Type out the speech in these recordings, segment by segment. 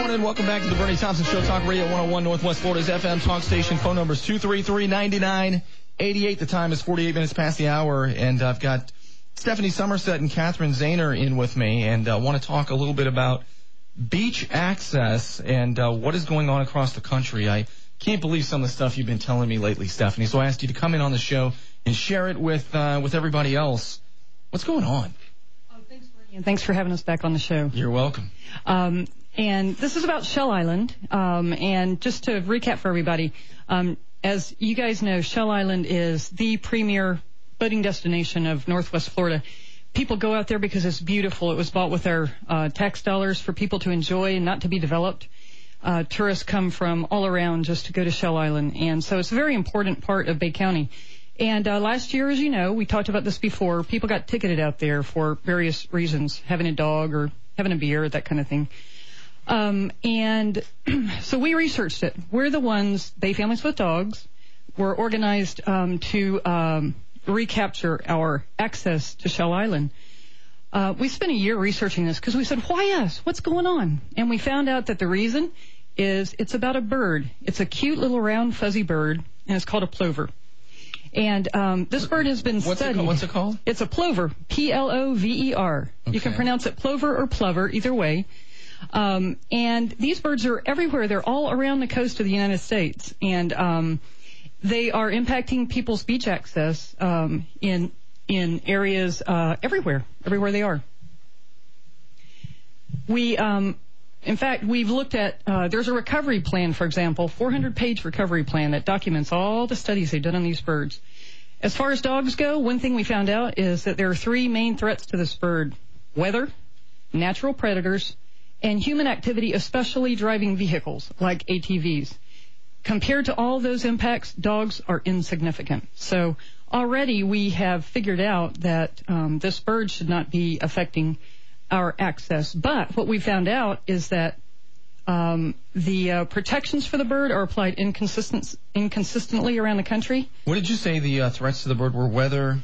morning. Welcome back to the Burnie Thompson Show. Talk Radio 101 Northwest Florida's FM talk station. Phone number is 233-9988. The time is 48 minutes past the hour. And I've got Stephanie Somerset and Catherine Zahner in with me. And want to talk a little bit about beach access and what is going on across the country. I can't believe some of the stuff you've been telling me lately, Stephanie. So I asked you to come in on the show and share it with everybody else. What's going on? Thanks, Bernie, and thanks for having us back on the show. You're welcome. And this is about Shell Island. And just to recap for everybody, as you guys know, Shell Island is the premier boating destination of Northwest Florida. People go out there because it's beautiful. It was bought with our tax dollars for people to enjoy and not to be developed. Tourists come from all around just to go to Shell Island. And so it's a very important part of Bay County. And last year, as you know, we talked about this before, people got ticketed out there for various reasons, having a dog or having a beer, that kind of thing. And so we researched it. We're the ones, Bay Families with Dogs, were organized to recapture our access to Shell Island. We spent a year researching this because we said, why us? What's going on? And we found out that the reason is it's about a bird. It's a cute little round fuzzy bird, and it's called a plover. And this bird has been studied. What's it called? It's a plover, P-L-O-V-E-R. Okay. You can pronounce it plover or plover, either way. And these birds are everywhere. They're all around the coast of the United States. And they are impacting people's beach access in areas everywhere they are. In fact, we've looked at, there's a recovery plan, for example, 400-page recovery plan that documents all the studies they've done on these birds. As far as dogs go, one thing we found out is that there are three main threats to this bird: weather, natural predators, and human activity, especially driving vehicles like ATVs. Compared to all those impacts, dogs are insignificant. So already we have figured out that this bird should not be affecting our access. But what we found out is that the protections for the bird are applied inconsistently around the country. What did you say the threats to the bird were? Weather,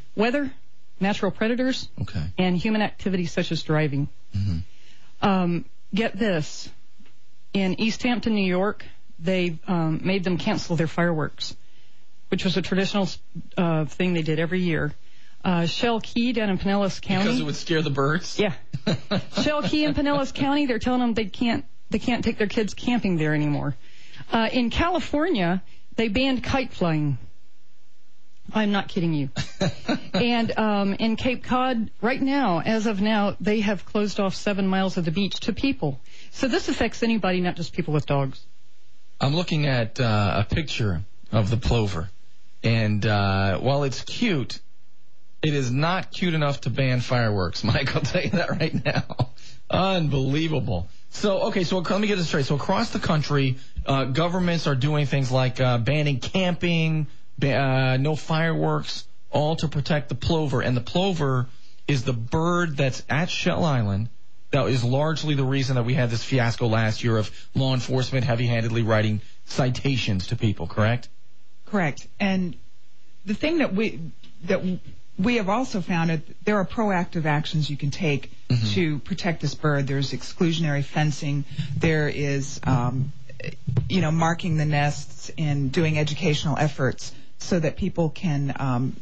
natural predators, okay, and human activity such as driving. Mm-hmm. Get this. In East Hampton, New York, they made them cancel their fireworks, which was a traditional thing they did every year. Shell Key down in Pinellas County. Because it would scare the birds? Yeah. Shell Key in Pinellas County, they're telling them they can't take their kids camping there anymore. In California, they banned kite flying. I'm not kidding you. And in Cape Cod, right now, as of now, they have closed off 7 miles of the beach to people. So this affects anybody, not just people with dogs. I'm looking at a picture of the plover. And while it's cute, it is not cute enough to ban fireworks, Mike. I'll tell you that right now. Unbelievable. So let me get this straight. So across the country, governments are doing things like banning camping, no fireworks, all to protect the plover. And the plover is the bird that's at Shell Island. That is largely the reason that we had this fiasco last year of law enforcement heavy-handedly writing citations to people, correct? Correct. And the thing that we have also found that there are proactive actions you can take to protect this bird. There's exclusionary fencing. There is, marking the nests and doing educational efforts so that people can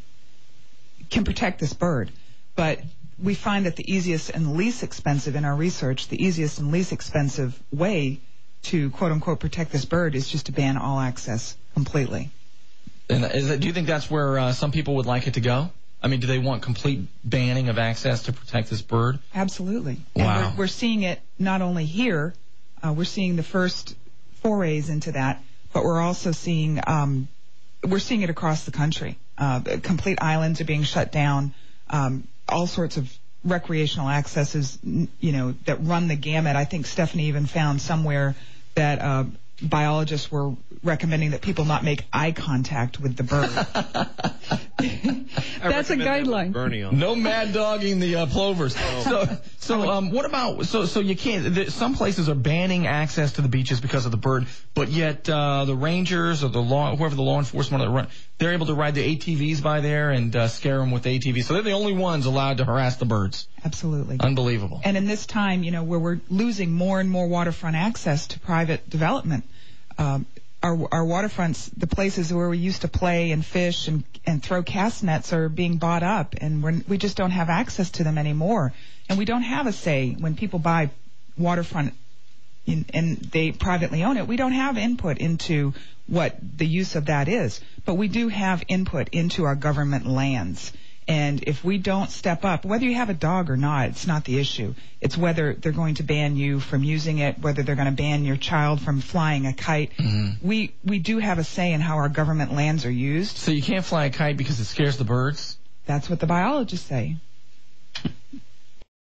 protect this bird. But we find that the easiest and least expensive in our research, the easiest and least expensive way to quote-unquote protect this bird is just to ban all access completely. And do you think that's where some people would like it to go? I mean, do they want complete banning of access to protect this bird? Absolutely. Wow. And we're seeing it not only here, we're seeing the first forays into that, but we're also seeing it across the country. Complete islands are being shut down. All sorts of recreational accesses, that run the gamut. I think Stephanie even found somewhere that biologists were recommending that people not make eye contact with the bird. I That's a guideline. Burnie on. No mad dogging the plovers. What about so you can't? Some places are banning access to the beaches because of the bird, but yet the rangers or whoever the law enforcement run, they're able to ride the ATVs by there and scare them with the ATVs. So they're the only ones allowed to harass the birds. Absolutely. Unbelievable. And in this time, where we're losing more and more waterfront access to private development, our waterfronts, the places where we used to play and fish and throw cast nets, are being bought up, and we just don't have access to them anymore. And we don't have a say when people buy waterfront and they privately own it. We don't have input into what the use of that is, but we do have input into our government lands. And if we don't step up, whether you have a dog or not, it's not the issue. It's whether they're going to ban you from using it, whether they're going to ban your child from flying a kite. Mm-hmm. We do have a say in how our government lands are used. So you can't fly a kite because it scares the birds? That's what the biologists say.